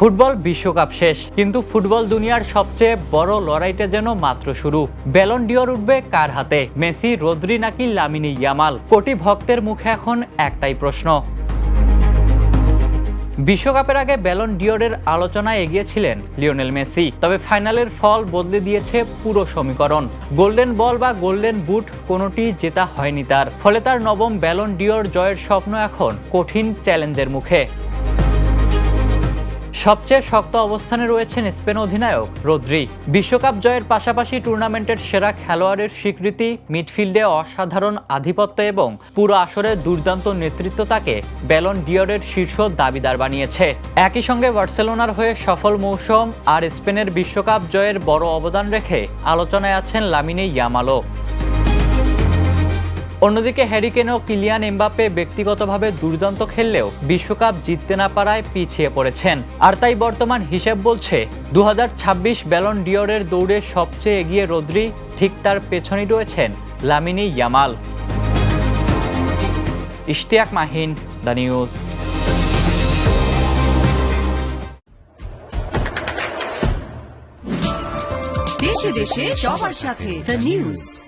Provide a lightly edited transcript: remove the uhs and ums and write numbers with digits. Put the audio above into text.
Football বিশ্বকাপ শেষ, কিন্তু ফুটবল দুনিয়ার সবচেয়ে বড় লড়াইটা যেন মাত্র শুরু। ব্যালন ডিওর উঠবে কার হাতে? মেসি, রদ্রি নাকি লামিনে ইয়ামাল? কোটি ভক্তের মুখে এখন একটাই প্রশ্ন। বিশ্বকাপের আগে ব্যালন ডিওরের আলোচনায় এগিয়েছিলেন লিওনেল মেসি, তবে ফাইনালের ফল বদলে দিয়েছে পুরো সমীকরণ। গোল্ডেন বল বা গোল্ডেন বুট কোনোটি জেতা হয়নি তার, ফলে তার নবম ব্যালন ডিওর জয়ের স্বপ্ন এখন কঠিন চ্যালেঞ্জের মুখে। সবচেয়ে শক্ত অবস্থানে রয়েছেন স্পেন অধিনায়ক রদ্রি। বিশ্বকাপ জয়ের পাশাপাশি টুর্নামেন্টের সেরা খেলোয়াড়ের স্বীকৃতি, মিডফিল্ডে অসাধারণ আধিপত্য এবং পুরো আসরের দুর্দান্ত নেতৃত্ব তাকে ব্যালন ডিওরের শীর্ষ দাবিদার বানিয়েছে। একই সঙ্গে বার্সেলোনার হয়ে সফল মৌসুম আর স্পেনের বিশ্বকাপ জয়ের বড় অবদান রেখে আলোচনায় আছেন লামিনে ইয়ামালও। অন্যদিকে হ্যারি কেন ও কিলিয়ান এমবাপ্পে ব্যক্তিগতভাবে দুর্দান্ত খেললেও বিশ্বকাপ জিততে না পারায় পিছিয়ে পড়েছেন। আর তাই বর্তমান হিসেব বলছে 2026 ব্যালন ডিওরের দৌড়ে সবচেয়ে এগিয়ে রদ্রি, ঠিক তার পেছনেই রয়েছেন Lamine Yamal. Ishtiaq Mahin, the news. দেশে দেশে সবার সাথে দ্য নিউজ।